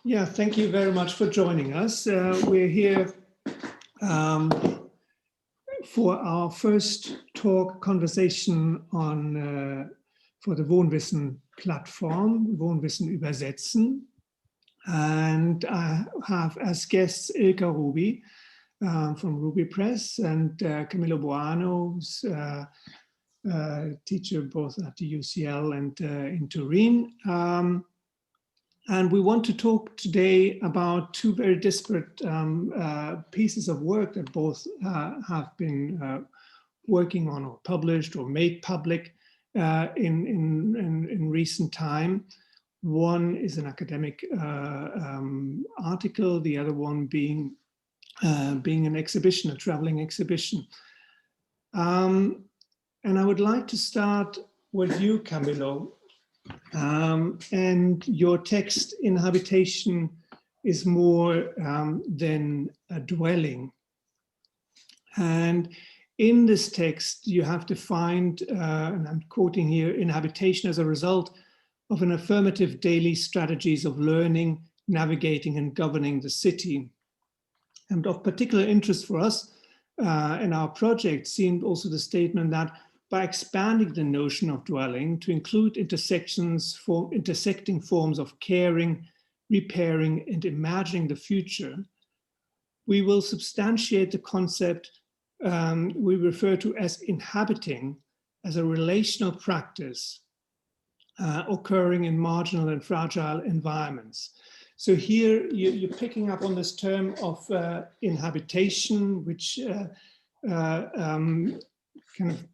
Yeah, thank you very much for joining us. We're here for our first conversation on for the WohnWissen platform, WohnWissenÜbersetzen. And I have as guests Ilka Ruby from Ruby Press and Camillo Boano, who's teacher both at the UCL and in Turin. And we want to talk today about two very disparate pieces of work that both have been working on or published or made public in recent time. One is an academic article, the other one being an exhibition, a traveling exhibition. And I would like to start with you, Camillo. And your text, Inhabitation, is more than a dwelling. And in this text, you have defined, and I'm quoting here, inhabitation as a result of an affirmative daily strategies of learning, navigating, and governing the city. And of particular interest for us in our project seemed also the statement that by expanding the notion of dwelling to include intersecting forms of caring, repairing, and imagining the future, we will substantiate the concept we refer to as inhabiting as a relational practice occurring in marginal and fragile environments. So here you're picking up on this term of inhabitation, which kind of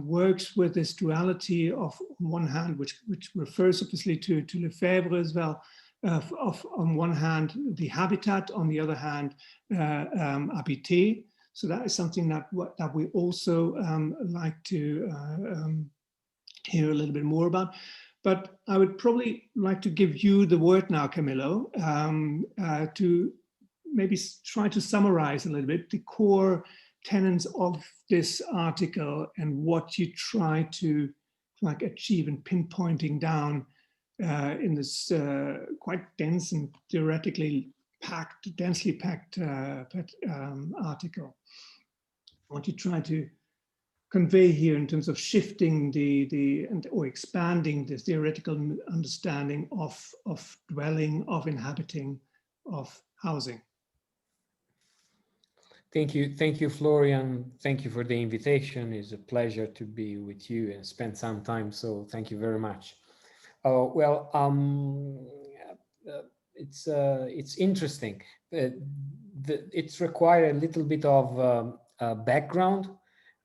works with this duality of, on one hand, which refers obviously to Lefebvre as well, of on one hand the habitat, on the other hand habité. So that is something that we also like to hear a little bit more about. But I would probably like to give you the word now, Camillo, to maybe try to summarize a little bit the core tenets of this article and what you try to achieve in pinpointing down in this quite dense and theoretically densely packed article. What you try to convey here in terms of shifting or expanding the theoretical understanding of dwelling, of inhabiting, of housing. Thank you, Florian. Thank you for the invitation. It's a pleasure to be with you and spend some time. So thank you very much. It's interesting. It's required a little bit of background.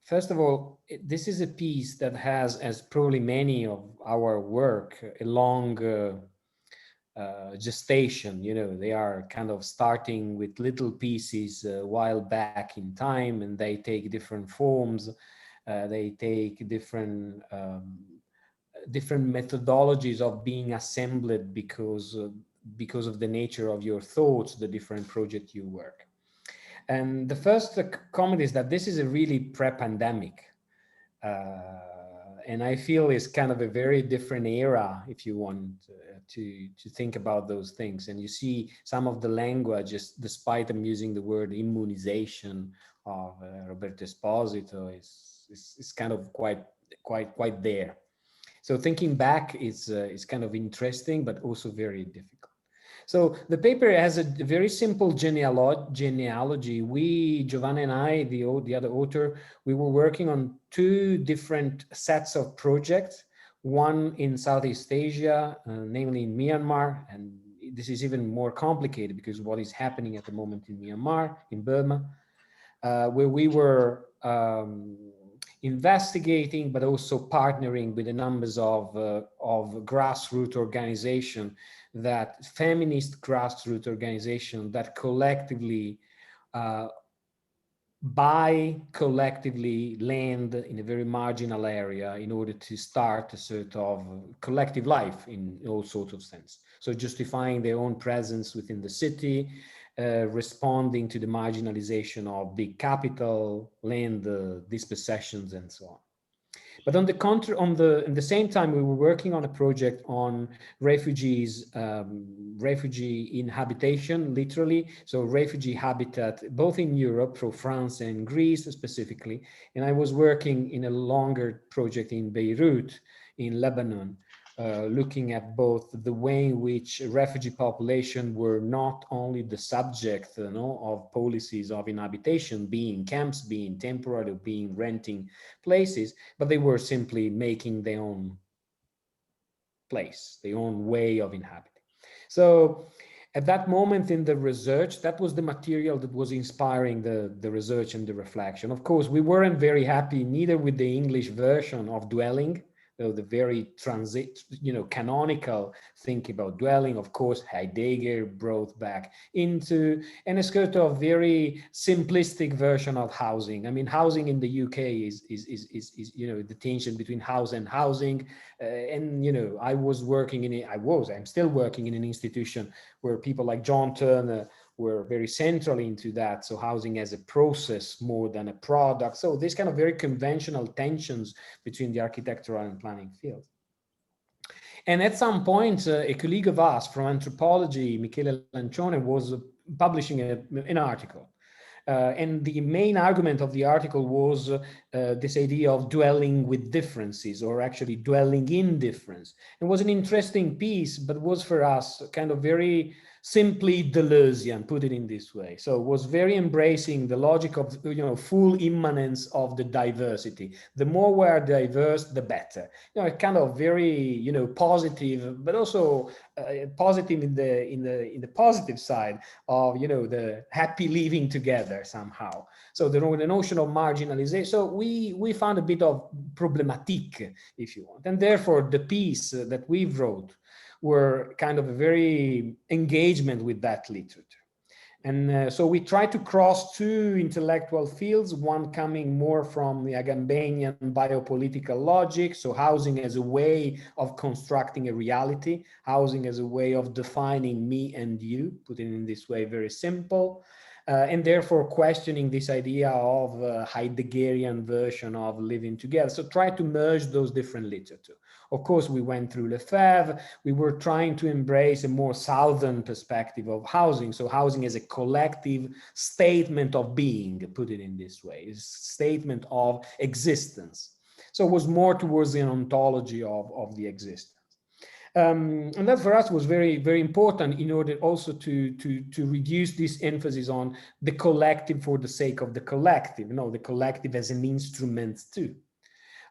First of all, this is a piece that has, as probably many of our work, a long gestation. You know, they are kind of starting with little pieces a while back in time, and they take different forms. They take different methodologies of being assembled because of the nature of your thoughts, the different project you work. And the first comment is that this is a really pre-pandemic. And I feel it's kind of a very different era, if you want to think about those things. And you see some of the language, despite I'm using the word immunization of Roberto Esposito, is kind of quite there. So thinking back is kind of interesting, but also very difficult. So the paper has a very simple genealogy. We, Giovanna and I, the other author, we were working on two different sets of projects, one in Southeast Asia, namely in Myanmar, and this is even more complicated because what is happening at the moment in Myanmar, in Burma, where we were investigating, but also partnering with the numbers of grassroots organizations, that feminist grassroots organization that collectively buy collectively land in a very marginal area in order to start a sort of collective life in all sorts of sense. So justifying their own presence within the city, responding to the marginalization of big capital, land dispossessions, and so on. But on the contrary, in the same time, we were working on a project on refugees, refugee inhabitation, literally. So refugee habitat, both in Europe, so France and Greece specifically. And I was working in a longer project in Beirut, in Lebanon, looking at both the way in which refugee population were not only the subject, of policies of inhabitation, being camps, being temporary, being renting places, but they were simply making their own place, their own way of inhabiting. So at that moment in the research, that was the material that was inspiring the research and the reflection. Of course, we weren't very happy neither with the English version of dwelling, though the very canonical think about dwelling. Of course, Heidegger brought back into and a sort of very simplistic version of housing. I mean, housing in the UK is the tension between house and housing. I'm still working in an institution where people like John Turner were very central into that. So housing as a process more than a product. So these kind of very conventional tensions between the architectural and planning fields. And at some point, a colleague of us from anthropology, Michele Lancione, was publishing an article. And the main argument of the article was this idea of dwelling with differences, or actually dwelling in difference. It was an interesting piece, but was for us kind of very simply Deleuzian, put it in this way. So it was very embracing the logic of full immanence of the diversity. The more we are diverse, the better. Kind of very positive, but also positive in the positive side of the happy living together somehow. So the notion of marginalization. So we found a bit of problematique, if you want, and therefore the piece that we wrote were kind of a very engagement with that literature. And so we tried to cross two intellectual fields, one coming more from the Agambanian biopolitical logic, so housing as a way of constructing a reality, housing as a way of defining me and you, put it in this way, very simple. And therefore questioning this idea of a Heideggerian version of living together. So try to merge those different literature. Of course, we went through Lefebvre. We were trying to embrace a more southern perspective of housing. So housing as a collective statement of being, put it in this way, a statement of existence. So it was more towards the ontology of the existence. And that for us was very, very important in order also to reduce this emphasis on the collective for the sake of the collective, the collective as an instrument too.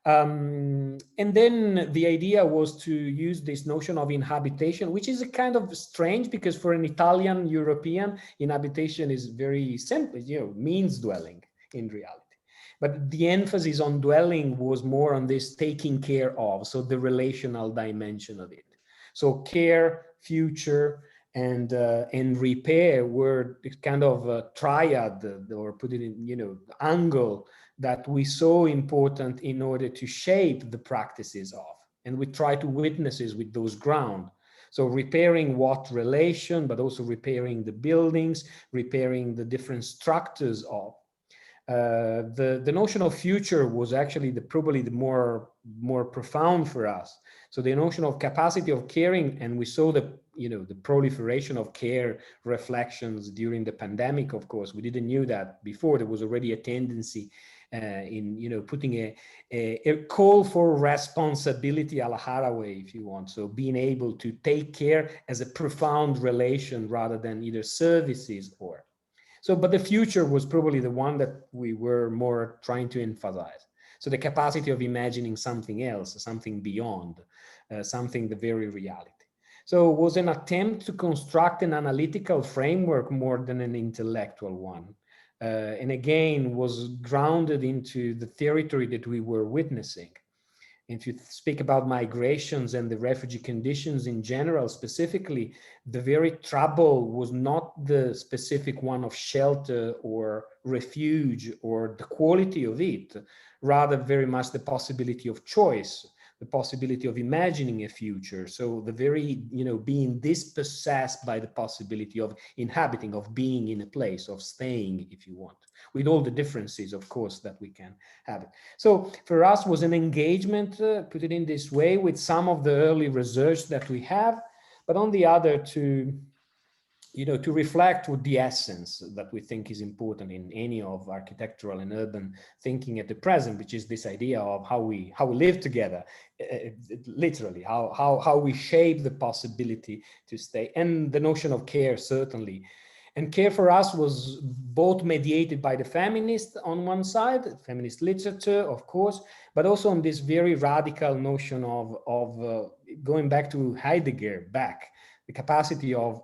And then the idea was to use this notion of inhabitation, which is a kind of strange because for an Italian European, inhabitation is very simple, means dwelling in reality. But the emphasis on dwelling was more on this taking care of, so the relational dimension of it. So care, future, and repair were kind of a triad, or put it in, angle that we saw important in order to shape the practices of. And we try to witness it with those ground. So repairing what relation, but also repairing the buildings, repairing the different structures of. The notion of future was actually probably the more profound for us. So the notion of capacity of caring, and we saw the proliferation of care reflections during the pandemic. Of course, we didn't know that before. There was already a tendency in putting a call for responsibility a la Haraway, if you want. So being able to take care as a profound relation rather than either services or. So, but the future was probably the one that we were more trying to emphasize. So the capacity of imagining something else, something beyond, something the very reality. So it was an attempt to construct an analytical framework more than an intellectual one. And again, was grounded into the territory that we were witnessing. If you speak about migrations and the refugee conditions in general, specifically, the very trouble was not the specific one of shelter or refuge or the quality of it, rather very much the possibility of choice, the possibility of imagining a future. So the very, being dispossessed by the possibility of inhabiting, of being in a place, of staying, if you want, with all the differences, of course, that we can have. So for us was an engagement, put it in this way, with some of the early research that we have, but on the other to reflect with the essence that we think is important in any of architectural and urban thinking at the present, which is this idea of how we live together, literally, how we shape the possibility to stay, and the notion of care, certainly. And care for us was both mediated by the feminist on one side, feminist literature, of course, but also on this very radical notion of going back to Heidegger, the capacity of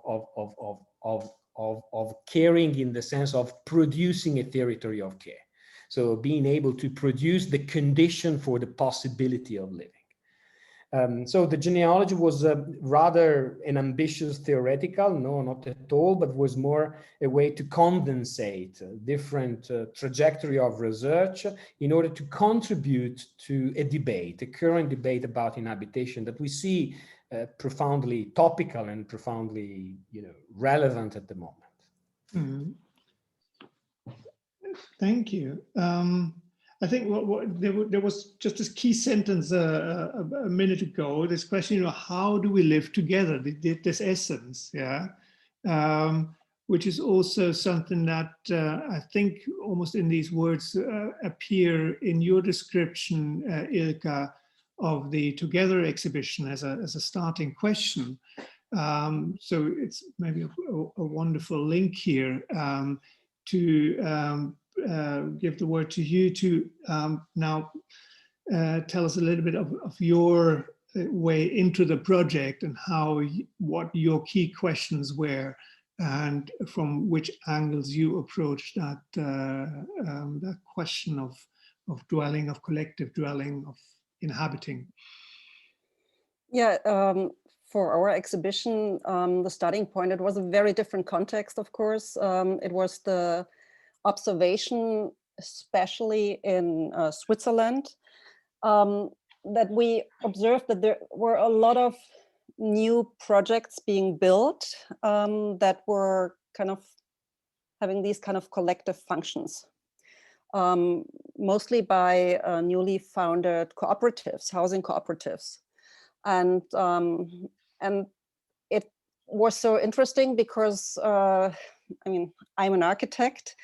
caring in the sense of producing a territory of care. So being able to produce the condition for the possibility of living. So the genealogy was rather an ambitious theoretical, no, not at all, but was more a way to condensate different trajectory of research in order to contribute to a debate, a current debate about inhabitation that we see profoundly topical and profoundly, relevant at the moment. Mm-hmm. Thank you. I think there was just this key sentence a minute ago, this question, how do we live together, this essence, yeah, which is also something that I think almost in these words appear in your description, Ilka, of the Together exhibition as a starting question. So it's maybe a wonderful link here to give the word to you to now tell us a little bit of your way into the project and what your key questions were and from which angles you approached that question of dwelling, of collective dwelling, of inhabiting. Yeah, for our exhibition, the starting point, it was a very different context, of course. It was the observation, especially in Switzerland, that we observed that there were a lot of new projects being built that were kind of having these kind of collective functions, mostly by newly founded cooperatives, housing cooperatives. And it was so interesting because, I mean, I'm an architect,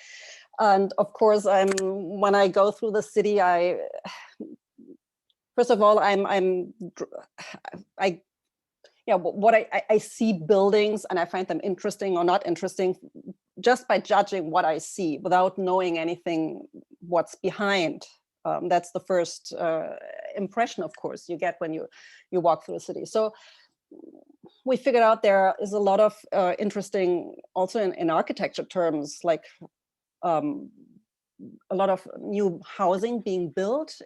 and of course, when I go through the city, first of all, I see buildings and I find them interesting or not interesting just by judging what I see without knowing anything what's behind. That's the first impression, of course, you get when you walk through the city. So we figured out there is a lot of interesting, also in architecture terms, like a lot of new housing being built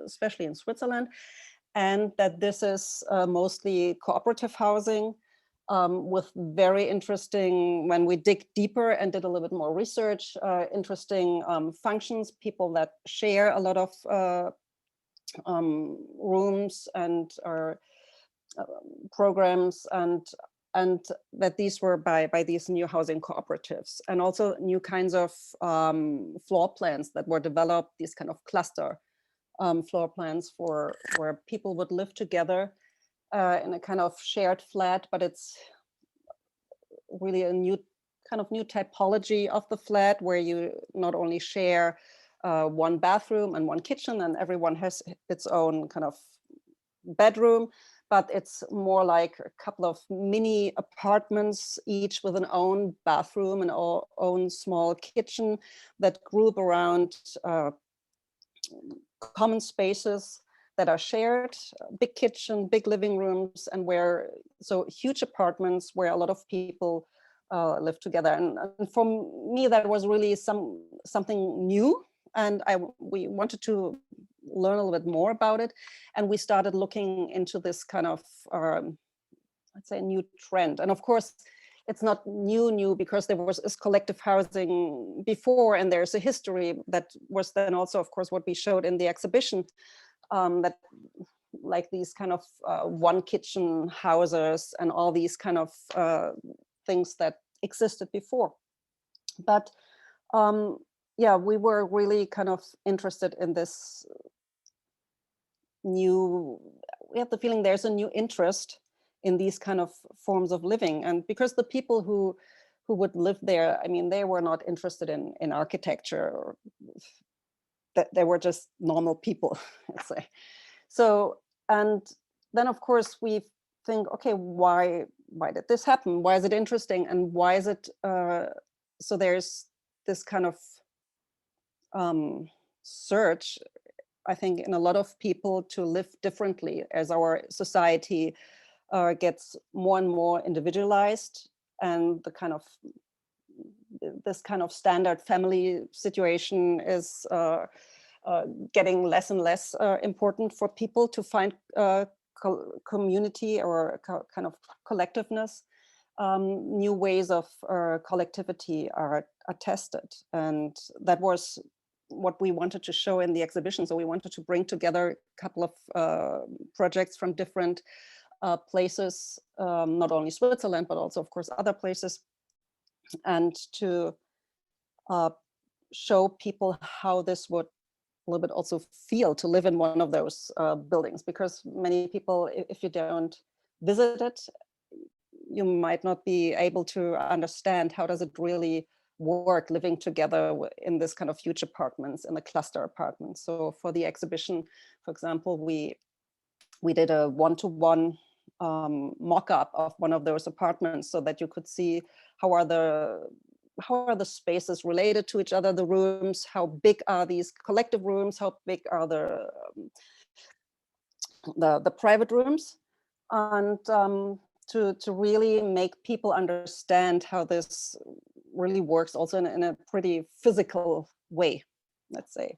especially in Switzerland, and that this is mostly cooperative housing with very interesting, when we dig deeper and did a little bit more research, interesting functions, people that share a lot of rooms and programs, and that these were by these new housing cooperatives, and also new kinds of floor plans that were developed, these kind of cluster floor plans where people would live together in a kind of shared flat, but it's really a new typology of the flat where you not only share one bathroom and one kitchen and everyone has its own kind of bedroom, but it's more like a couple of mini apartments, each with an own bathroom and own small kitchen that group around common spaces that are shared, big kitchen, big living rooms, and so huge apartments where a lot of people live together. And for me, that was really something new, and we wanted to learn a little bit more about it, and we started looking into this kind of let's say new trend. And of course it's not new because there was this collective housing before, and there's a history that was then also, of course, what we showed in the exhibition, that like these kind of one kitchen houses and all these kind of things that existed before. But yeah, we were really kind of interested in this new, we have the feeling there's a new interest in these kind of forms of living. And because the people who would live there, I mean, they were not interested in architecture, or that they were just normal people, let's say. So, and then of course we think, okay, why did this happen? Why is it interesting? And why is it, so there's this kind of search, I think, in a lot of people to live differently as our society gets more and more individualized, and the kind of this kind of standard family situation is getting less and less important for people to find community or kind of collectiveness. New ways of collectivity are tested, and that was what we wanted to show in the exhibition. So we wanted to bring together a couple of projects from different places, not only Switzerland, but also, of course, other places, and to show people how this would a little bit also feel to live in one of those buildings. Because many people, if you don't visit it, you might not be able to understand how does it really work living together in this kind of huge apartments, in the cluster apartments. So for the exhibition, for example, we did a one-to-one mock-up of one of those apartments, so that you could see how are the spaces related to each other, the rooms, how big are these collective rooms, how big are the private rooms, and to really make people understand how this really works also in a pretty physical way, let's say.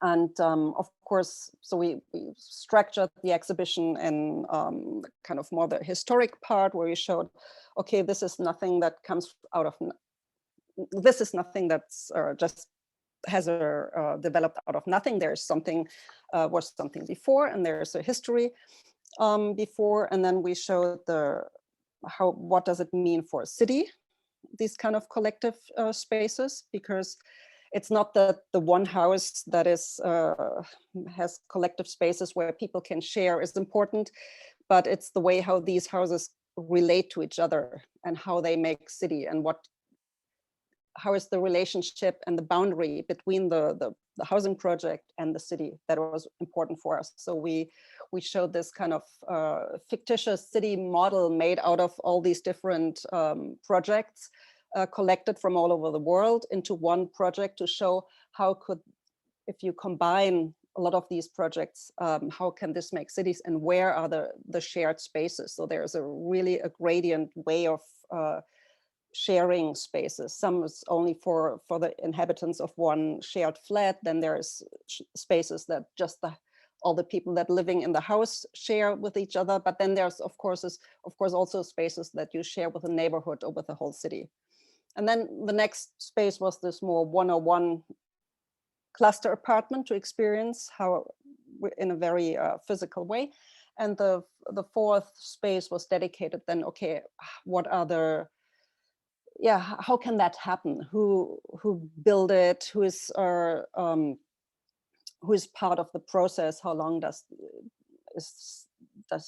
And of course, so we structured the exhibition in kind of more the historic part, where we showed, okay, this is nothing that comes out of, this is nothing that's just has developed out of nothing. There's something, was something before, and there's a history before. And then we showed what does it mean for a city, these kind of collective spaces, because it's not that the one house that is has collective spaces where people can share is important, but it's the way how these houses relate to each other and how they make city, and how is the relationship and the boundary between the housing project and the city that was important for us. So we showed this kind of fictitious city model made out of all these different projects collected from all over the world into one project, to show how could, if you combine a lot of these projects, how can this make cities, and where are the shared spaces. So there's really a gradient way of sharing spaces. Some is only for the inhabitants of one shared flat. Then there's spaces that just all the people that living in the house share with each other. But then there's of course also spaces that you share with a neighborhood or with the whole city. And then the next space was this more 101 cluster apartment to experience how in a very physical way. And the fourth space was dedicated then, okay, what are how can that happen? Who built it? Who is part of the process? How long does a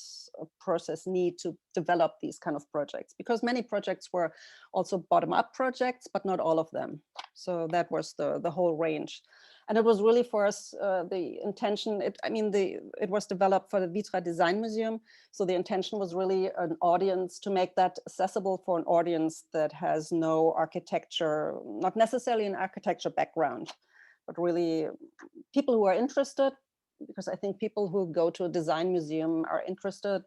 process need to develop these kind of projects? Because many projects were also bottom-up projects, but not all of them. So that was the whole range. And it was really for us the intention. It was developed for the Vitra Design Museum. So the intention was really an audience, to make that accessible for an audience that has no architecture, not necessarily an architecture background, but really people who are interested. Because I think people who go to a design museum are interested,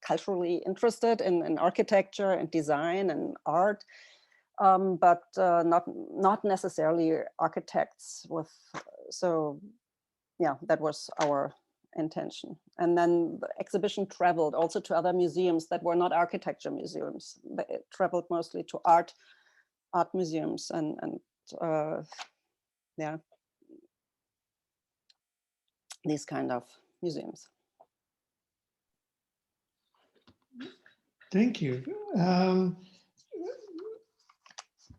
culturally interested in architecture and design and art. But not necessarily architects with, so yeah, that was our intention. And then the exhibition traveled also to other museums that were not architecture museums. It traveled mostly to art museums and yeah, these kind of museums. Thank you.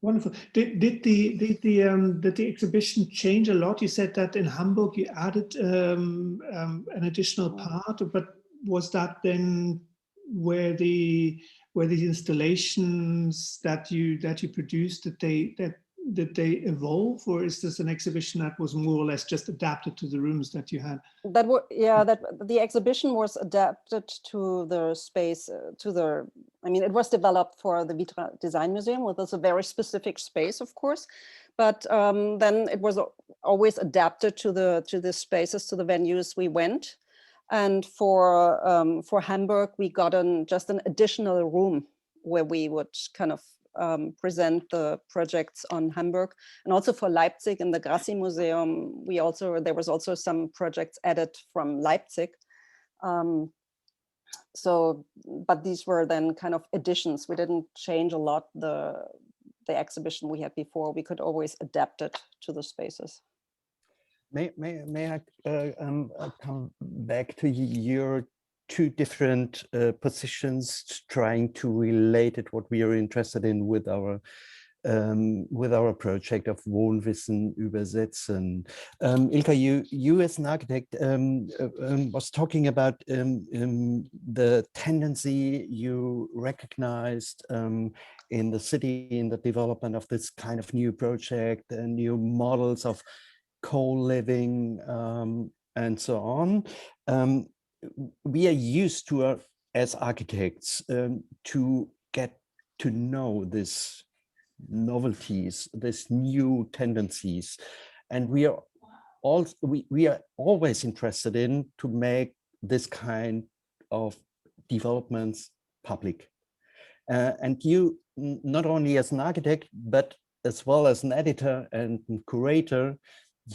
Wonderful. Did the exhibition change a lot? You said that in Hamburg you added an additional part, but was that then where the installations that you produced, did they evolve, or is this an exhibition that was more or less just adapted to the rooms that you had? That the exhibition was adapted to the space, I mean, it was developed for the Vitra Design Museum, which was a very specific space, of course, but then it was always adapted to the spaces, to the venues we went. And for Hamburg, we got just an additional room where we would kind of present the projects on Hamburg. And also for Leipzig in the Grassi Museum, there was also some projects added from Leipzig. But these were then kind of additions. We didn't change a lot the exhibition we had before. We could always adapt it to the spaces. May I come back to your two different positions, trying to relate it what we are interested in with our project of WohnWissenÜbersetzen. Ilka, you as an architect was talking about the tendency you recognized in the city, in the development of this kind of new project and new models of co-living and so on. We are used to, as architects, to get to know these novelties, these new tendencies, and we are always interested in to make this kind of developments public. And you, not only as an architect, but as well as an editor and curator,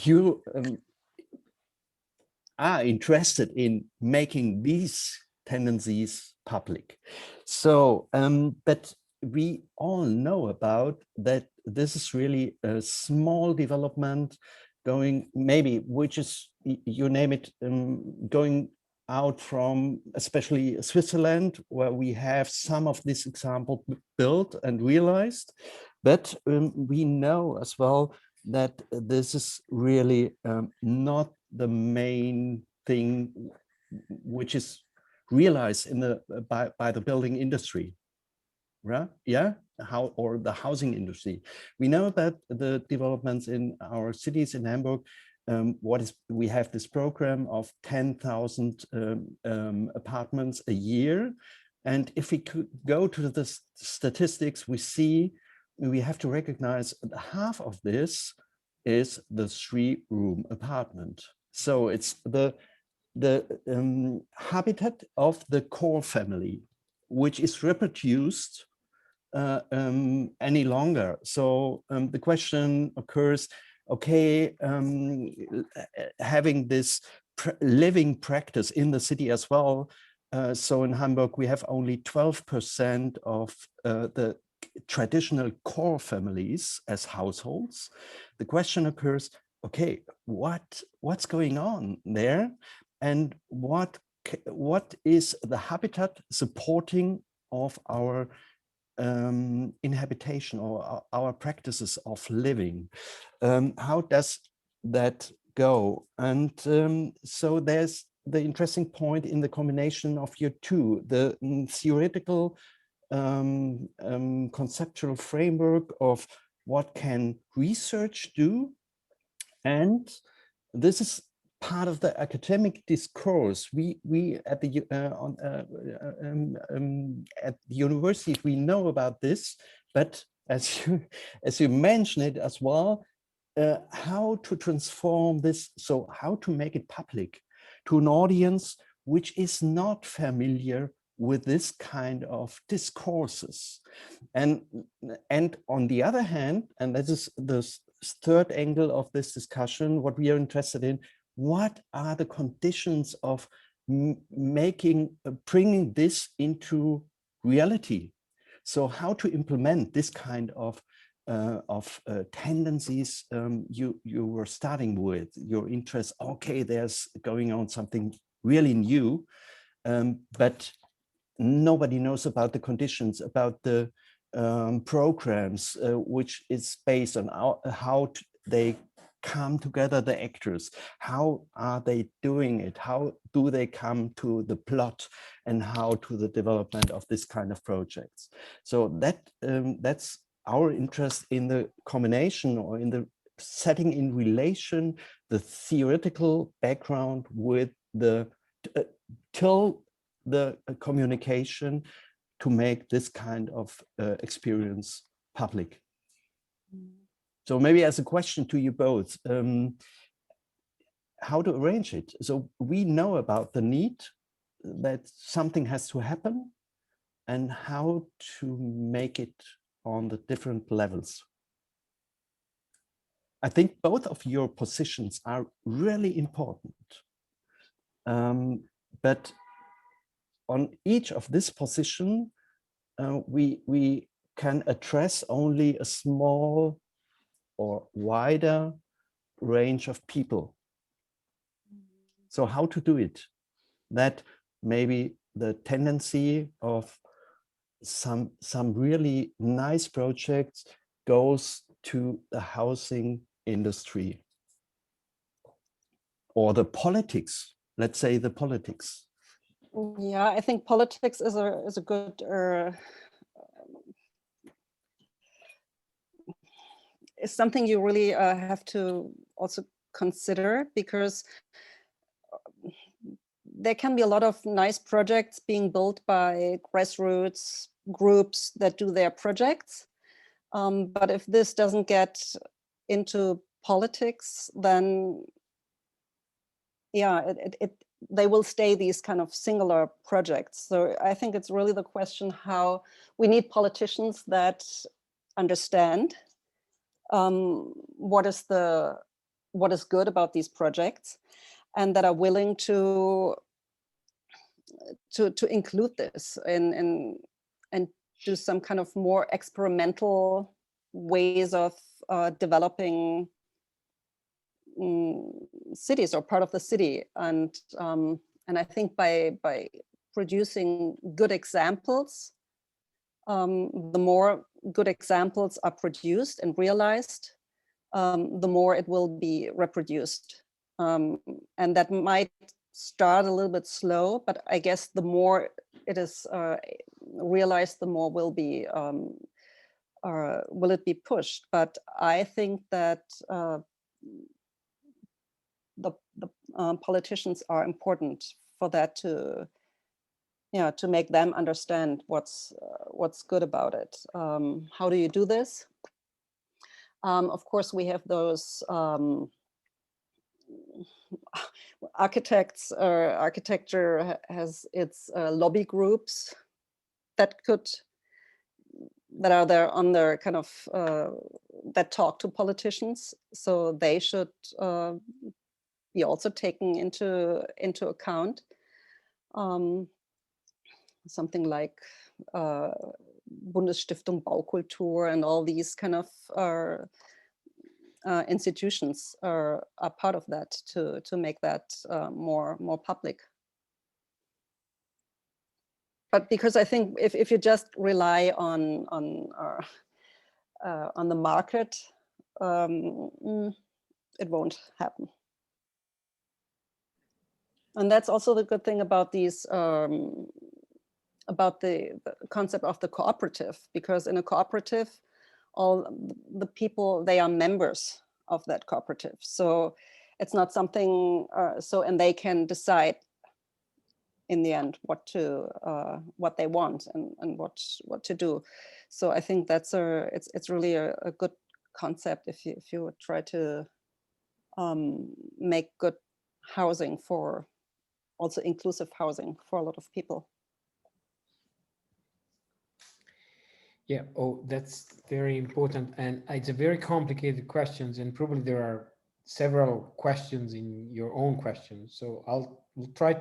you are interested in making these tendencies public. So, but we all know about that this is really a small development going, maybe, which is, you name it, going out from especially Switzerland, where we have some of this example built and realized. But we know as well that this is really not the main thing which is realized in the by the building industry, right? Yeah, or the housing industry. We know about the developments in our cities in Hamburg. We have this program of 10,000 apartments a year, and if we could go to the statistics, we see we have to recognize that half of this is the 3-room apartment. So it's the habitat of the core family, which is reproduced any longer. So the question occurs, okay, having this living practice in the city as well. So in Hamburg, we have only 12% of the traditional core families as households. The question occurs, okay, what's going on there, and what is the habitat supporting of our inhabitation or our practices of living? How does that go? And so there's the interesting point in the combination of your two, the theoretical conceptual framework of what can research do, and this is part of the academic discourse. We at the at the university, we know about this, but as you mentioned it as well, how to transform this, so how to make it public to an audience which is not familiar with this kind of discourses. And on the other hand, and this is the third angle of this discussion, what we are interested in, what are the conditions of bringing this into reality? So how to implement this kind of tendencies you were starting with, your interest, okay, there's going on something really new, but nobody knows about the conditions, about the programs, which is based on how they come together, the actors, how are they doing it, how do they come to the plot, and how to the development of this kind of projects. So that's our interest in the combination, or in the setting in relation the theoretical background with the till the communication, to make this kind of experience public. So maybe as a question to you both, how to arrange it? So we know about the need, that something has to happen, and how to make it on the different levels. I think both of your positions are really important. But on each of this position, we can address only a small or wider range of people. So how to do it? That maybe the tendency of some really nice projects goes to the housing industry, or the politics, let's say the politics. Yeah, I think politics is a good is something you really have to also consider, because there can be a lot of nice projects being built by grassroots groups that do their projects. But if this doesn't get into politics, then yeah, they will stay these kind of singular projects. So I think it's really the question how we need politicians that understand what is good about these projects, and that are willing to include this and do some kind of more experimental ways of developing cities, or part of the city. And I think by producing good examples, the more good examples are produced and realized, the more it will be reproduced. And that might start a little bit slow, but I guess the more it is realized, the more will it be pushed. But I think that the politicians are important for that, to make them understand what's good about it. How do you do this? Of course, we have those architecture has its lobby groups that are there on their kind of that talk to politicians. So they should be also taken into account. Something like Bundesstiftung Baukultur and all these kind of institutions are part of that, to make that more public. But because I think if you just rely on the market, it won't happen. And that's also the good thing about these about the concept of the cooperative, because in a cooperative, all the people, they are members of that cooperative. So it's not something, and they can decide in the end what they want and what to do. So I think that's it's really a good concept if you try to make good housing, for also inclusive housing for a lot of people. Yeah, that's very important, and it's a very complicated questions, and probably there are several questions in your own questions. So we'll try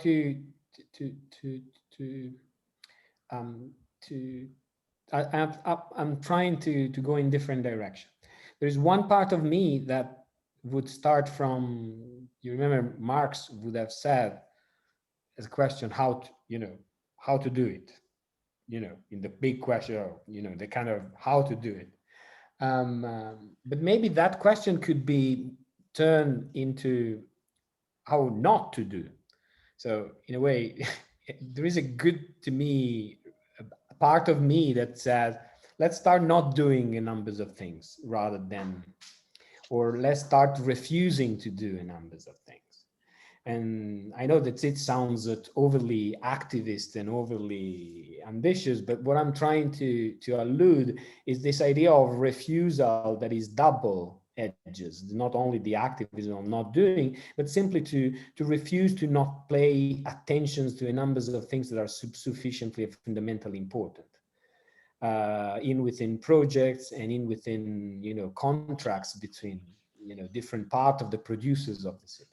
I'm trying to go in different directions. There's one part of me that would start from, you remember Marx would have said, as a question, how to, how to do it, in the big question, the kind of how to do it. But maybe that question could be turned into how not to do. So in a way, there is a good, to me, a part of me that says, let's start not doing a numbers of things rather than, or let's start refusing to do a numbers of things. And I know that it sounds overly activist and overly ambitious, but what I'm trying to allude is this idea of refusal that is double edges, not only the activism of not doing, but simply to refuse to not pay attention to a numbers of things that are sufficiently fundamentally important within projects and within contracts between different part of the producers of the city.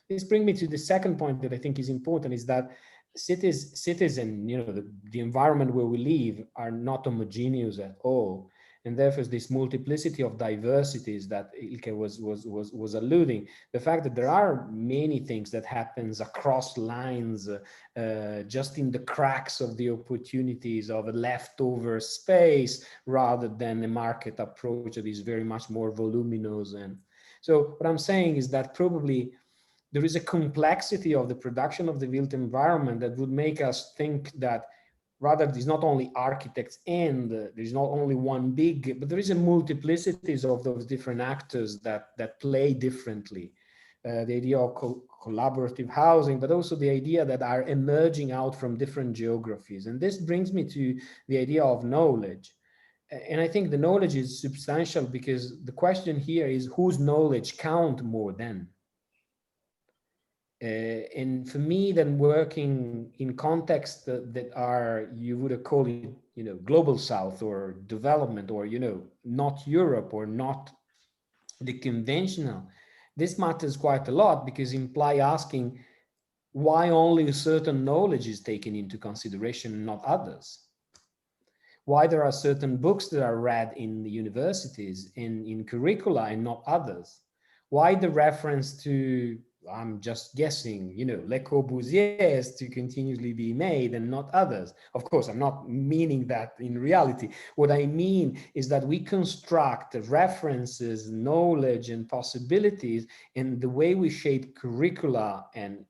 This brings me to the second point that I think is important, is that cities and the environment where we live are not homogeneous at all, and therefore this multiplicity of diversities that Ilka was alluding. The fact that there are many things that happens across lines, just in the cracks of the opportunities of a leftover space, rather than a market approach that is very much more voluminous. And so what I'm saying is that probably there is a complexity of the production of the built environment that would make us think that rather there's not only architects and there's not only one big, but there is a multiplicities of those different actors that play differently. The idea of collaborative housing, but also the idea that are emerging out from different geographies. And this brings me to the idea of knowledge. And I think the knowledge is substantial, because the question here is whose knowledge count more than? And for me, then working in contexts that are, you would call it, global South or development, or, not Europe or not the conventional, this matters quite a lot, because imply asking why only a certain knowledge is taken into consideration and not others. Why there are certain books that are read in the universities and in curricula and not others. Why the reference to, I'm just guessing, Le Corbusier is to continuously be made and not others. Of course, I'm not meaning that in reality. What I mean is that we construct references, knowledge, and possibilities in the way we shape curricula and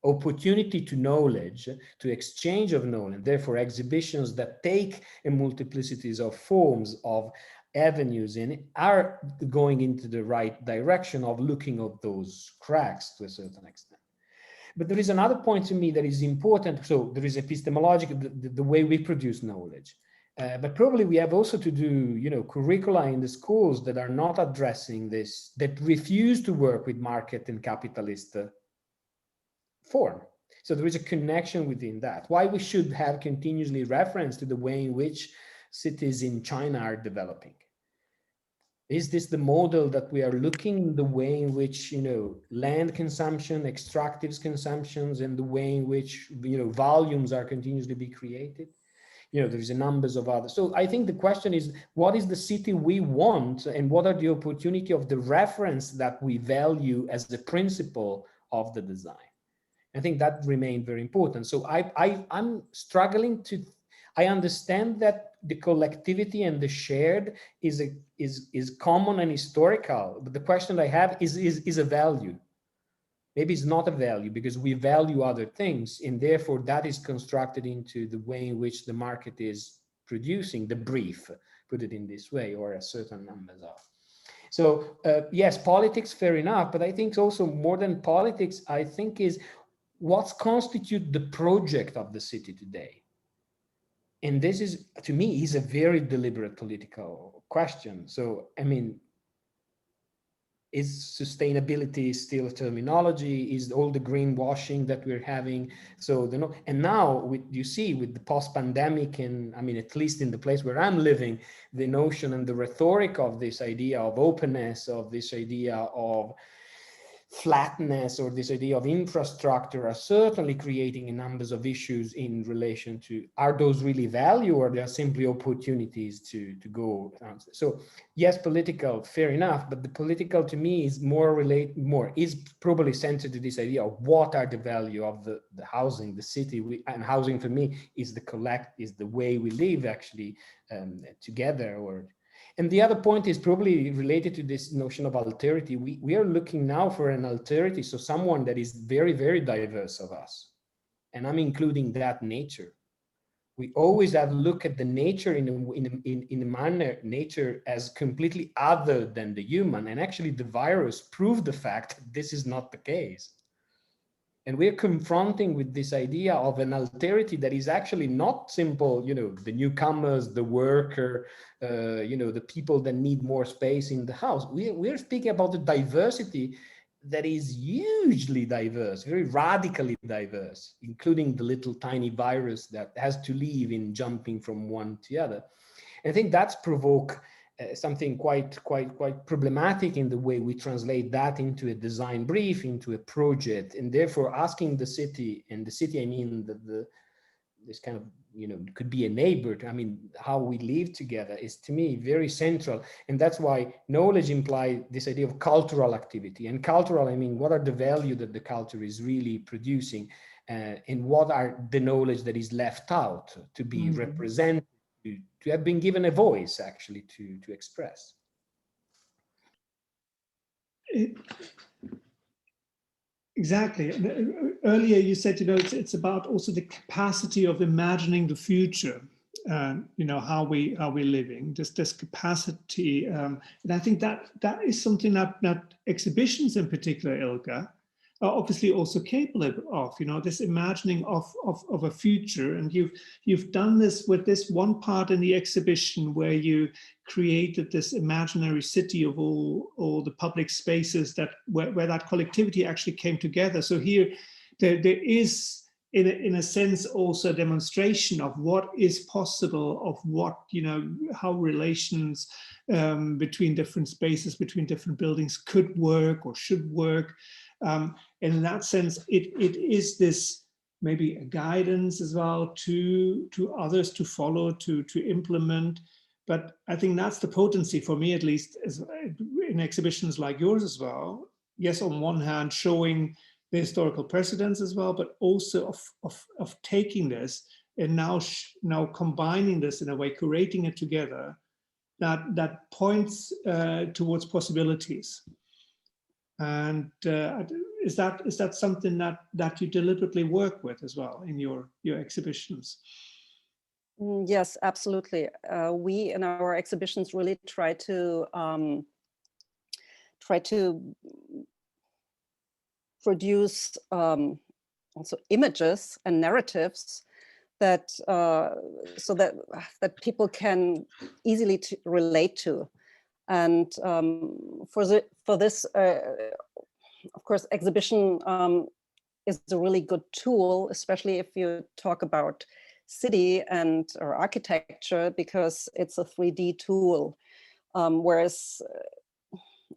opportunity to knowledge, to exchange of knowledge, therefore exhibitions that take a multiplicities of forms, of avenues, and are going into the right direction of looking at those cracks to a certain extent. But there is another point to me that is important. So there is epistemological, the way we produce knowledge. But probably we have also to do, curricula in the schools that are not addressing this, that refuse to work with market and capitalist form. So there is a connection within that. Why we should have continuously reference to the way in which cities in China are developing. Is this the model that we are looking, the way in which, land consumption, extractive consumptions, and the way in which, volumes are continuously be created? There's a numbers of others. So I think the question is, what is the city we want, and what are the opportunity of the reference that we value as the principle of the design? I think that remained very important. So I'm struggling to, I understand that the collectivity and the shared is common and historical, but the question I have is a value. Maybe it's not a value because we value other things, and therefore that is constructed into the way in which the market is producing the brief, put it in this way, or a certain numbers of. So yes, politics, fair enough, but I think also more than politics, I think is what constitutes the project of the city today. And this is, to me, is a very deliberate political question. So, I mean, is sustainability still a terminology? Is all the greenwashing that we're having? So, and now you see with the post-pandemic, and I mean, at least in the place where I'm living, the notion and the rhetoric of this idea of openness, of this idea of flatness or this idea of infrastructure are certainly creating a number of issues in relation to, are those really value or they are simply opportunities to go. So yes, political, fair enough, but the political to me is is probably centered to this idea of what are the value of the housing, the city, and housing for me is the way we live actually together. And the other point is probably related to this notion of alterity. We are looking now for an alterity, so someone that is very, very diverse of us. And I'm including that nature. We always have to look at the nature in a manner, nature as completely other than the human. And actually the virus proved the fact that this is not the case. And we're confronting with this idea of an alterity that is actually not simple, the newcomers, the worker, the people that need more space in the house. We're speaking about the diversity that is hugely diverse, very radically diverse, including the little tiny virus that has to live in jumping from one to the other. And I think that's provoked something quite problematic in the way we translate that into a design brief, into a project, and therefore asking the city, and the city I mean this kind of could be a neighbor. I mean, how we live together is to me very central, and that's why knowledge implies this idea of cultural activity. And cultural, I mean, what are the value that the culture is really producing, and what are the knowledge that is left out to be represented, to have been given a voice actually to express. Exactly. Earlier you said, it's about also the capacity of imagining the future, how we're living, this capacity. And I think that is something that exhibitions in particular, Ilka, are obviously also capable of, this imagining of a future. And you've done this with this one part in the exhibition where you created this imaginary city of all the public spaces where that collectivity actually came together. So here there is in a sense also a demonstration of what is possible, of what, how relations between different spaces, between different buildings could work or should work. And in that sense, it is this maybe a guidance as well to others to follow, to implement. But I think that's the potency for me, at least, in exhibitions like yours as well. Yes, on one hand, showing the historical precedents as well, but also of taking this and now combining this in a way, curating it together that points towards possibilities. And is that something that you deliberately work with as well in your exhibitions? Yes, absolutely. We in our exhibitions really try to produce also images and narratives that so that people can easily relate to. And for this, of course, exhibition is a really good tool, especially if you talk about city or architecture, because it's a 3D tool. Whereas,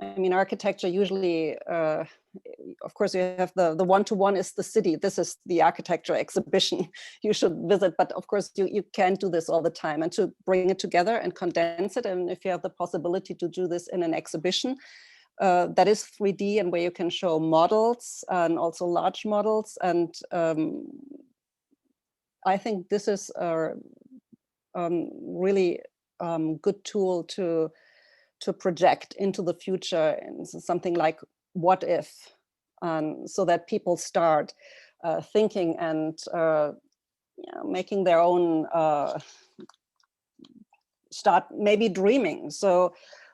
I mean, architecture usually, of course, you have the one-to-one is the city. This is the architecture exhibition you should visit. But of course, you can't do this all the time. And to bring it together and condense it, and if you have the possibility to do this in an exhibition, that is 3D and where you can show models and also large models. And I think this is a really good tool to project into the future, and something like what if, so that people start thinking and making their own, start maybe dreaming. So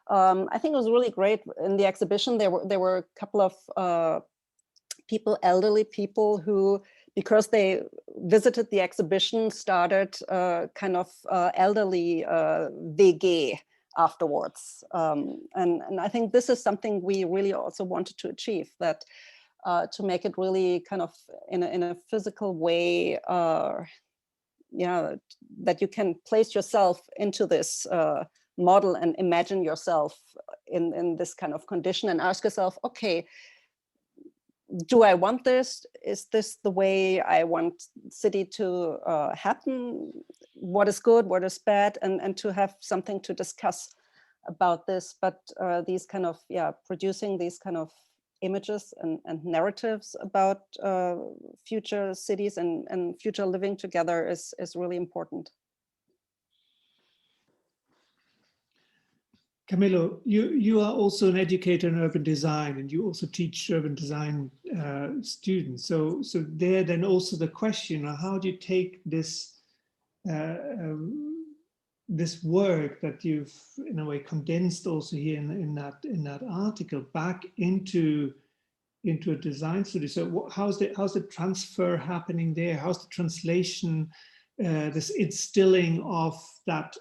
I think it was really great in the exhibition. There were a couple of people, elderly people, who, because they visited the exhibition, started kind of elderly WG afterwards. And I think this is something we really also wanted to achieve, that to make it really kind of in a physical way, that you can place yourself into this model and imagine yourself in this kind of condition and ask yourself, okay, do I want this? Is this the way I want city to happen? What is good, what is bad, and to have something to discuss about this. But these kind of, producing these kind of images and narratives about future cities and future living together is really important. Camillo, you are also an educator in urban design, and you also teach urban design students. So there then also the question, how do you take this this work that you've in a way condensed also here in that article back into a design studio? So how's the transfer happening there? How's the translation, this instilling of that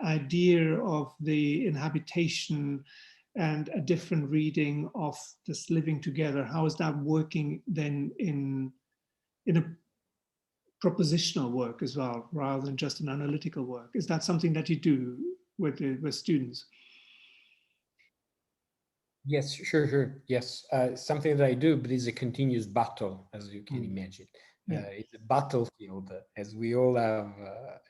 idea of the inhabitation and a different reading of this living together? How is that working then in a propositional work as well, rather than just an analytical work? Is that something that you do with students? Yes, sure. Yes, something that I do, but it's a continuous battle, as you can imagine. Yeah. It's a battlefield, as we all have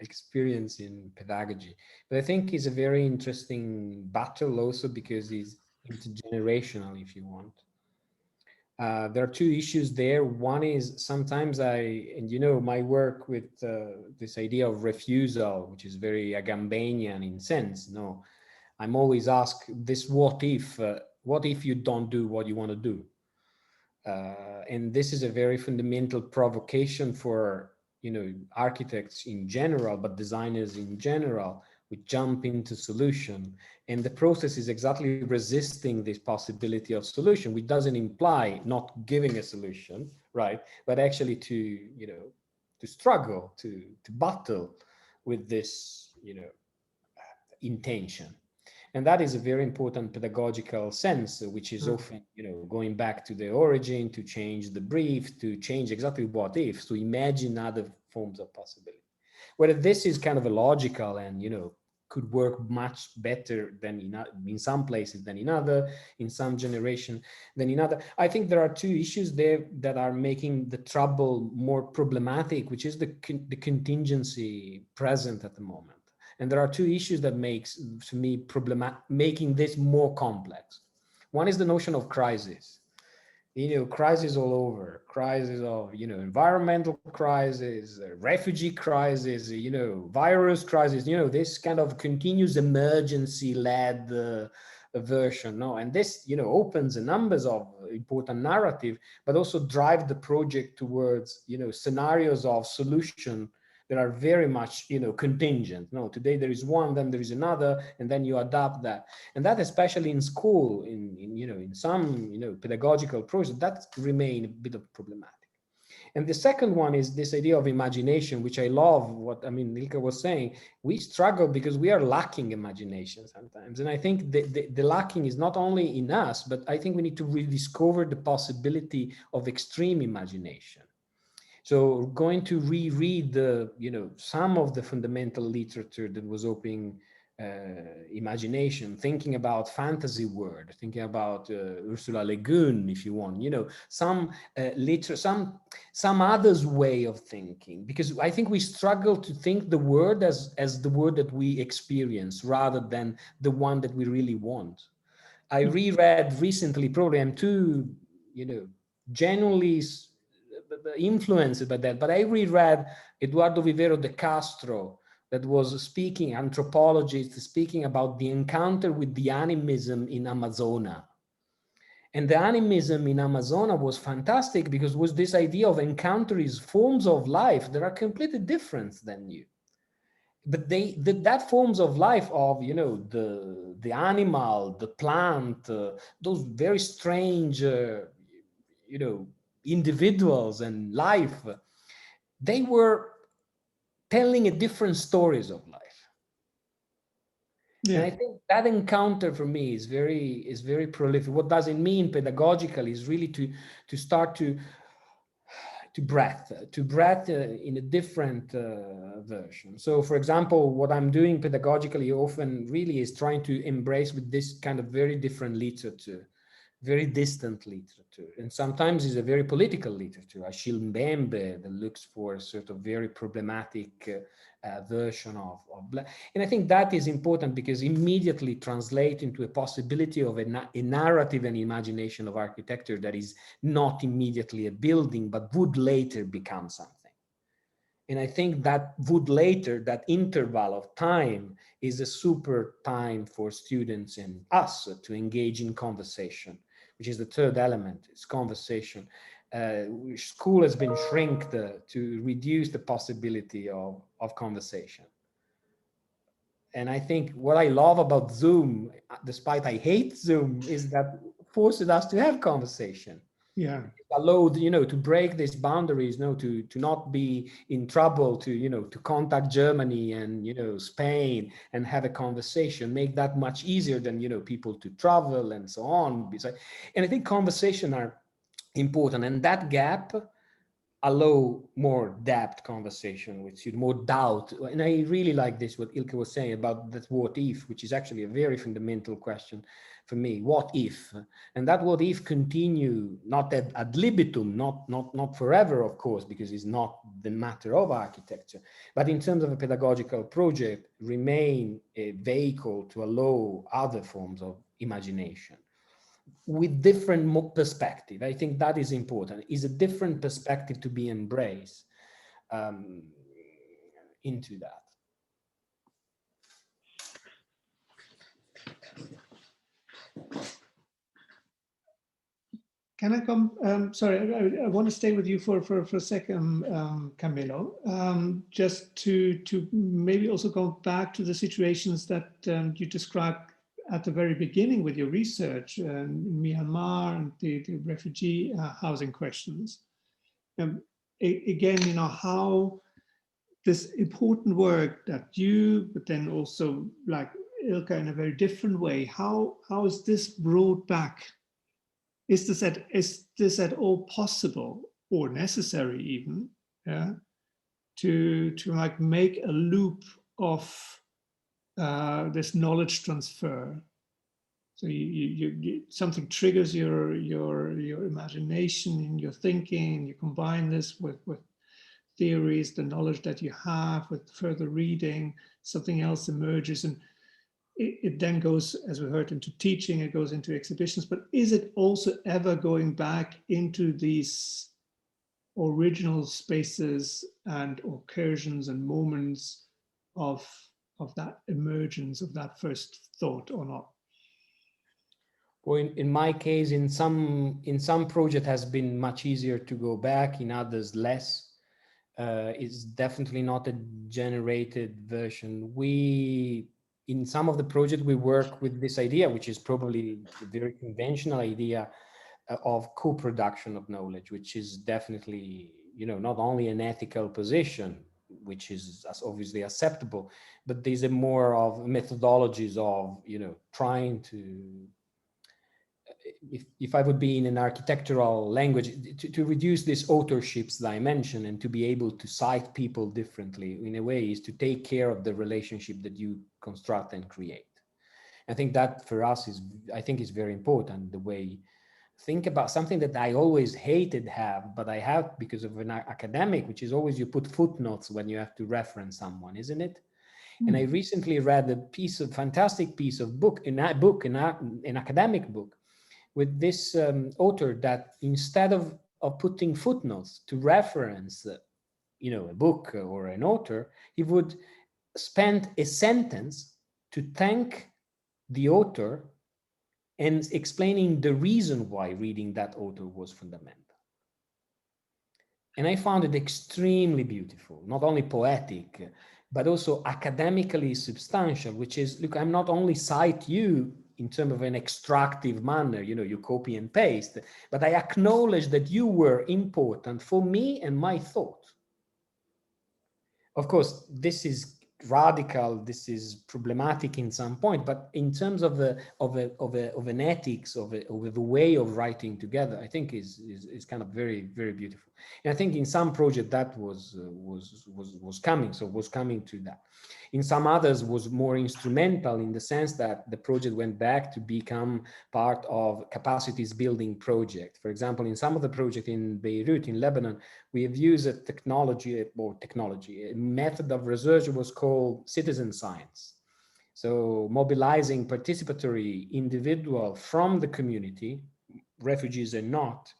experience in pedagogy. But I think it's a very interesting battle also because it's intergenerational, if you want. There are two issues there. One is sometimes my work with this idea of refusal, which is very Agambanian in sense. No, I'm always asked this: what if you don't do what you want to do? And this is a very fundamental provocation for architects in general, but designers in general. We jump into solution, and the process is exactly resisting this possibility of solution, which doesn't imply not giving a solution, right? But actually to struggle, to battle with this intention. And that is a very important pedagogical sense, which is often, going back to the origin, to change the brief, to change exactly what if, to imagine other forms of possibility. Whether this is kind of a logical and, could work much better than in some places than in some generation than in other. I think there are two issues there that are making the trouble more problematic, which is the contingency present at the moment. And there are two issues that makes, to me, making this more complex. One is the notion of crisis. Crisis all over, crisis of, environmental crisis, refugee crisis, virus crisis, this kind of continuous emergency-led version. No, and this, opens a numbers of important narrative, but also drive the project towards, scenarios of solution that are very much, contingent. No, today there is one, then there is another, and then you adapt that. And that, especially in school, in some, pedagogical process, that remain a bit of problematic. And the second one is this idea of imagination, which I love. What Ilka was saying, we struggle because we are lacking imagination sometimes. And I think the lacking is not only in us, but I think we need to rediscover the possibility of extreme imagination. So going to reread some of the fundamental literature that was opening imagination, thinking about fantasy world, thinking about Ursula Le Guin, if you want, some others way of thinking, because I think we struggle to think the word as the word that we experience rather than the one that we really want. I reread recently, probably I'm too, genuinely influenced by that, but I reread Eduardo Vivero de Castro, that was speaking, anthropologist, speaking about the encounter with the animism in Amazonia. And the animism in Amazonia was fantastic because it was this idea of encountering forms of life that are completely different than you. But that forms of life of, the animal, the plant, those very strange, individuals and life, they were telling a different stories of life. Yeah. And I think that encounter for me is very prolific. What does it mean pedagogically is really to start to breath in a different version. So for example, what I'm doing pedagogically often really is trying to embrace with this kind of very different literature, very distant literature, and sometimes is a very political literature, Achille Mbembe, that looks for a sort of very problematic version of and I think that is important because immediately translate into a possibility of a narrative and imagination of architecture that is not immediately a building, but would later become something. And I think that would later, that interval of time is a super time for students and us to engage in conversation, which is the third element, is conversation. School has been shrinked to reduce the possibility of conversation. And I think what I love about Zoom, despite I hate Zoom, is that forces us to have conversation. Yeah. Allowed, to break these boundaries, to not be in trouble, to contact Germany and, Spain and have a conversation, make that much easier than, people to travel and so on. And I think conversation are important, and that gap allow more depth conversation with you, more doubt. And I really like this, what Ilka was saying about that what if, which is actually a very fundamental question for me. What if? And that what if continue, not ad libitum, not forever, of course, because it's not the matter of architecture, but in terms of a pedagogical project, remain a vehicle to allow other forms of imagination with different perspective. I think that is important, is a different perspective to be embraced into that. Can I come? Sorry, I want to stay with you for a second, Camillo. Just to maybe also go back to the situations that you described at the very beginning with your research in Myanmar and the refugee housing questions. Again, how this important work that you, but then also like Ilka in a very different way, how is this brought back? Is this at all possible or necessary even, yeah, to like make a loop of this knowledge transfer? So you something triggers your imagination and your thinking. You combine this with theories, the knowledge that you have, with further reading. Something else emerges, and it then goes, as we heard, into teaching. It goes into exhibitions. But is it also ever going back into these original spaces and incursions and moments of that emergence, of that first thought, or not? Well, in my case, in some project has been much easier to go back, in others less. It's definitely not a generated version. In some of the projects, we work with this idea, which is probably a very conventional idea of co-production of knowledge, which is definitely, not only an ethical position, which is obviously acceptable, but there's a more of methodologies of, trying to, if I would be in an architectural language, to reduce this authorship's dimension and to be able to cite people differently in a way is to take care of the relationship that you construct and create. I think that for us is very important, the way think about something that I always hated but I have because of an academic, which is always you put footnotes when you have to reference someone, isn't it? And I recently read a fantastic piece of an academic book, with this author that instead of putting footnotes to reference, a book or an author, he would spend a sentence to thank the author and explaining the reason why reading that author was fundamental. And I found it extremely beautiful, not only poetic, but also academically substantial, which is, look, I'm not only cite you in terms of an extractive manner, you copy and paste, but I acknowledge that you were important for me and my thought. Of course, this is radical, this is problematic in some point, but in terms of an ethics of a way of writing together, I think is kind of very, very beautiful. And I think in some project that was coming to that. In some others was more instrumental in the sense that the project went back to become part of capacities building project. For example, in some of the project in Beirut, in Lebanon, we have used a a method of research was called citizen science. So mobilizing participatory individual from the community, refugees and not,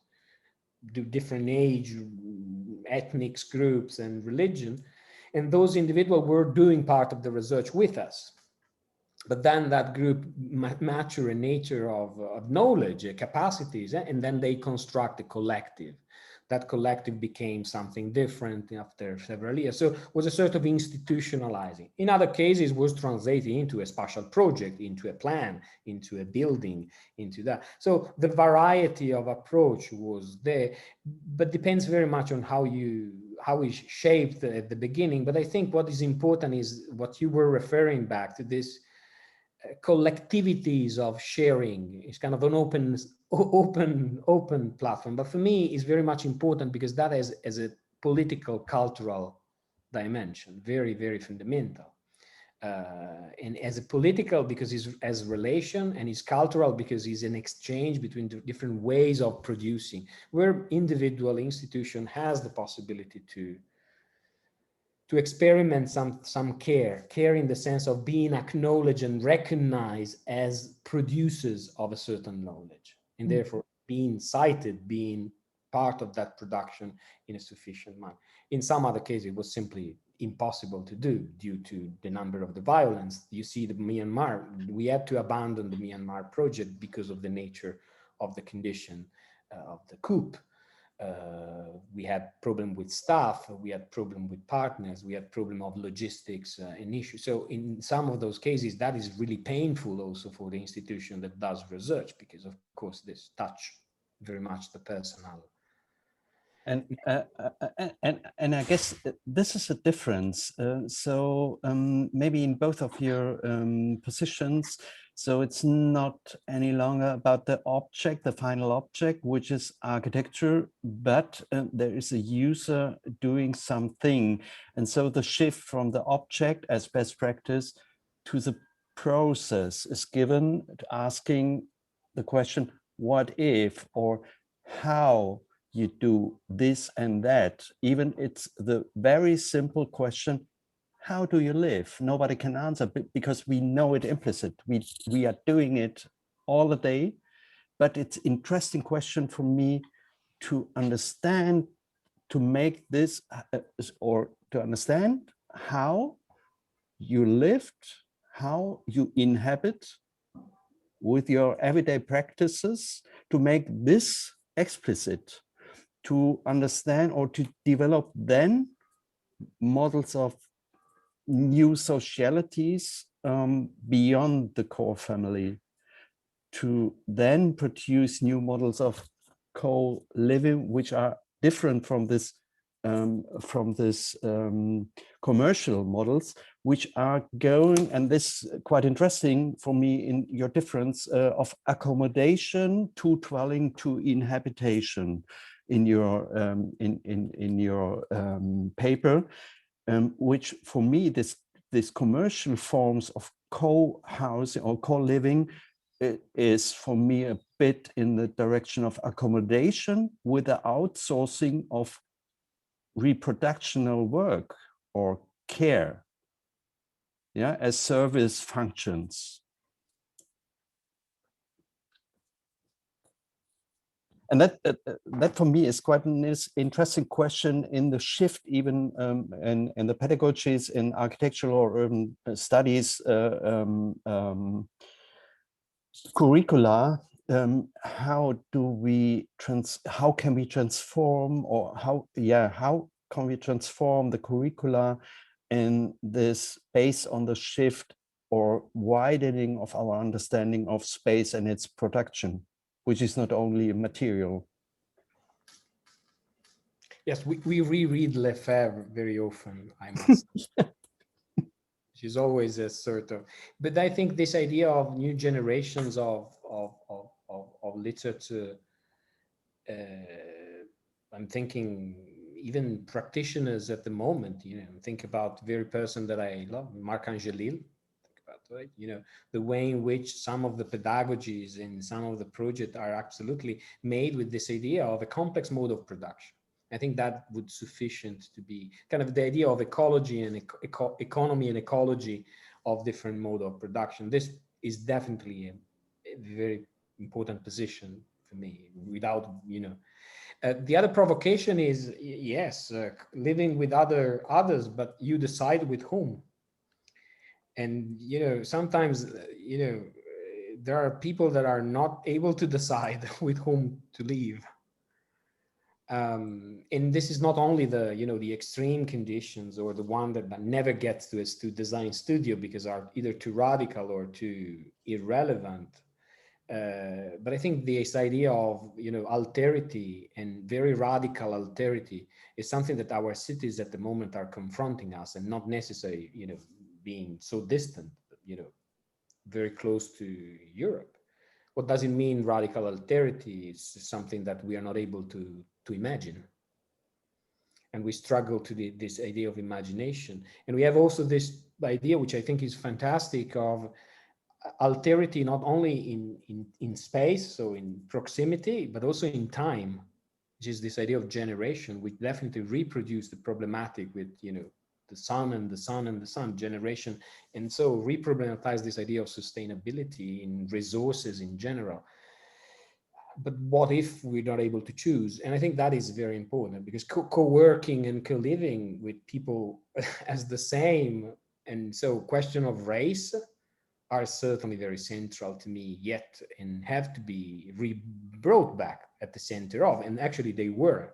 different age, ethnic groups and religion, and those individuals were doing part of the research with us. But then that group mature a nature of knowledge, capacities, and then they construct a collective. That collective became something different after several years. So it was a sort of institutionalizing. In other cases, was translating into a spatial project, into a plan, into a building, into that. So the variety of approach was there, but depends very much on how it's shaped at the beginning. But I think what is important is what you were referring back to, this collectivities of sharing. Is kind of an open platform, but for me it's very much important because that is as a political cultural dimension, very, very fundamental, and as a political because it's as relation, and it's cultural because it's an exchange between the different ways of producing, where individual institution has the possibility to experiment some care in the sense of being acknowledged and recognized as producers of a certain knowledge, and therefore being cited, being part of that production in a sufficient manner. In some other cases, it was simply impossible to do due to the number of the violence. You see the Myanmar, we had to abandon the Myanmar project because of the nature of the condition of the coup. We had problem with staff, we had problem with partners, we had problem of logistics and issues. So in some of those cases, that is really painful also for the institution that does research, because of course this touch very much the personal. And I guess this is a difference. So maybe in both of your positions, so it's not any longer about the object, the final object, which is architecture, but there is a user doing something. And so the shift from the object as best practice to the process is given to asking the question, what if, or how you do this and that. Even it's the very simple question, how do you live? Nobody can answer because we know it implicit. We are doing it all the day, but it's interesting question for me to understand, to make this or to understand how you lived, how you inhabit with your everyday practices, to make this explicit, to understand or to develop then models of new socialities beyond the core family, to then produce new models of co-living, which are different from this commercial models, which are going, and this is quite interesting for me in your difference of accommodation to dwelling to inhabitation in your paper, which for me this commercial forms of co-housing or co-living is for me a bit in the direction of accommodation with the outsourcing of reproductional work or care, yeah, as service functions. And that for me is quite an interesting question in the shift, even in the pedagogies in architectural or urban studies curricula. How can we transform, or how can we transform the curricula in this based on the shift or widening of our understanding of space and its production, which is not only material. Yes, we reread Lefebvre very often, I must. which is always a sort of, but I think this idea of new generations of literature, I'm thinking even practitioners at the moment, think about the very person that I love, Marc Angelil, right? The way in which some of the pedagogies and some of the projects are absolutely made with this idea of a complex mode of production. I think that would sufficient to be kind of the idea of ecology and economy and ecology of different mode of production. This is definitely a very important position for me. Without, the other provocation is, yes, living with others, but you decide with whom. And, sometimes, there are people that are not able to decide with whom to live. And this is not only the extreme conditions or the one that never gets to design studio because are either too radical or too irrelevant. But I think this idea of, alterity and very radical alterity is something that our cities at the moment are confronting us, and not necessarily, being so distant, very close to Europe. What does it mean, radical alterity? Is something that we are not able to imagine. And we struggle to this idea of imagination. And we have also this idea, which I think is fantastic, of alterity not only in space, so in proximity, but also in time, which is this idea of generation, which definitely reproduce the problematic with, the sun and the sun and the sun generation. And so re-problematize this idea of sustainability in resources in general. But what if we're not able to choose? And I think that is very important, because co-working and co-living with people as the same, and so question of race are certainly very central to me yet, and have to be brought back at the center of, and actually they were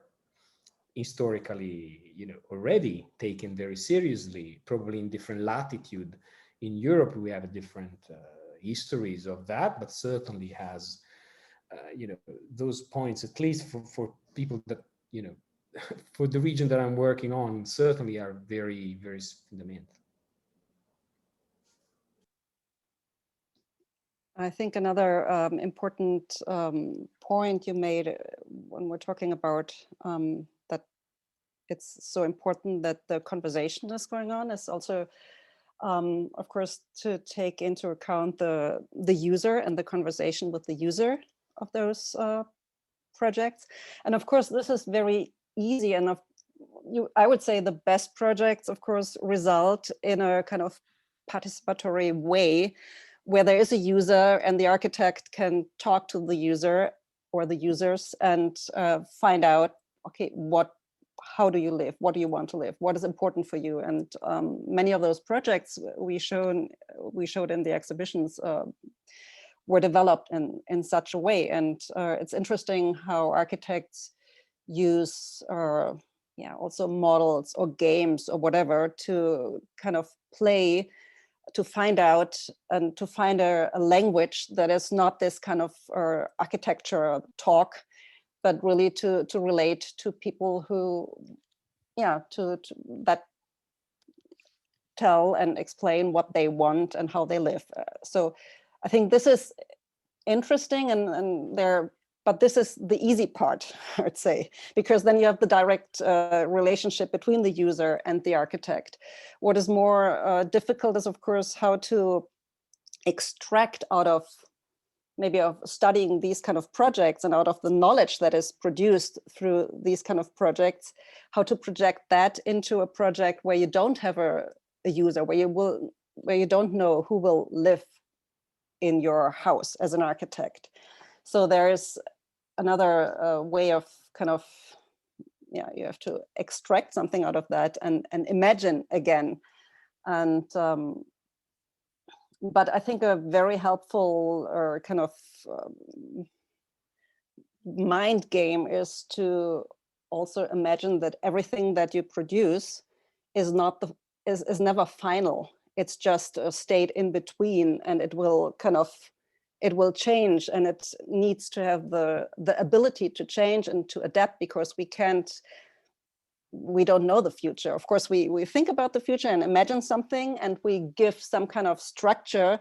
historically, already taken very seriously, probably in different latitude. In Europe, we have different histories of that, but certainly has, those points, at least for people that, for the region that I'm working on, certainly are very, very fundamental. I think another important point you made when we're talking about that it's so important that the conversation is going on is also, of course, to take into account the user and the conversation with the user of those projects. And of course, this is very easy, and I would say the best projects, of course, result in a kind of participatory way, where there is a user and the architect can talk to the user or the users and find out, okay, how do you live? What do you want to live? What is important for you? And many of those projects we showed in the exhibitions were developed in such a way. And it's interesting how architects use also models or games or whatever to kind of play, to find out and to find a language that is not this kind of architecture talk, but really to relate to people who, to that tell and explain what they want and how they live. So I think this is interesting, but this is the easy part, I would say, because then you have the direct relationship between the user and the architect. What is more difficult is, of course, how to extract out of maybe of studying these kind of projects and out of the knowledge that is produced through these kind of projects, how to project that into a project where you don't have a user, where you don't know who will live in your house as an architect. So there is another way of kind of, you have to extract something out of that and imagine again. And but I think a very helpful kind of mind game is to also imagine that everything that you produce is never final. It's just a state in between, and it will change, and it needs to have the ability to change and to adapt, because we can't we don't know the future. Of course, we think about the future and imagine something, and we give some kind of structure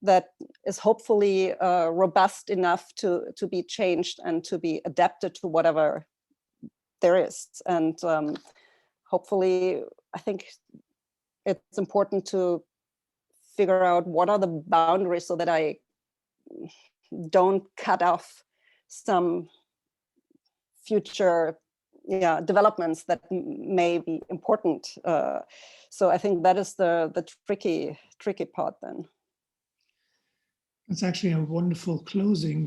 that is hopefully robust enough to be changed and to be adapted to whatever there is. And hopefully, I think it's important to figure out what are the boundaries so that I don't cut off some future developments that may be important. So I think that is the tricky part then. It's actually a wonderful closing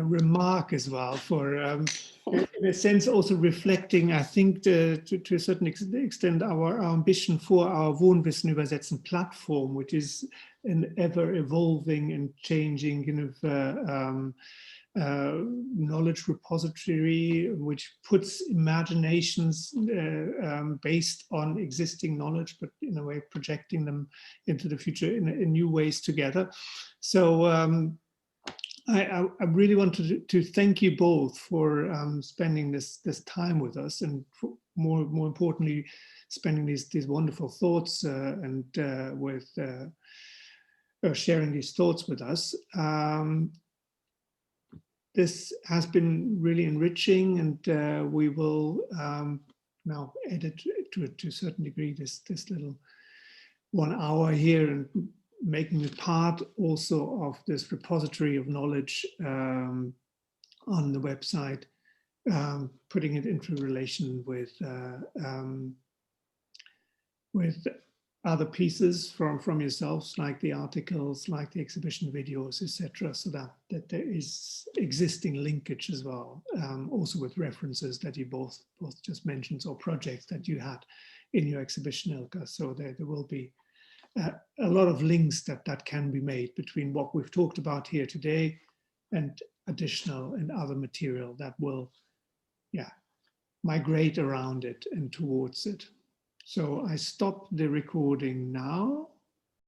remark as well, for in a sense also reflecting, I think, to a certain extent, our ambition for our WohnWissenÜbersetzen platform, which is an ever evolving and changing kind of knowledge repository, which puts imaginations based on existing knowledge, but in a way projecting them into the future in new ways together. So I really want to thank you both for spending this time with us, and more importantly, spending these wonderful thoughts and with sharing these thoughts with us. This has been really enriching, and we will now edit to a certain degree this little 1 hour here, and making it part also of this repository of knowledge on the website, putting it into relation with other pieces from yourselves, like the articles, like the exhibition videos, etc., so that there is existing linkage as well, also with references that you both just mentioned, or projects that you had in your exhibition, Ilka. So there will be a lot of links that can be made between what we've talked about here today and additional and other material that will migrate around it and towards it. So I stop the recording now.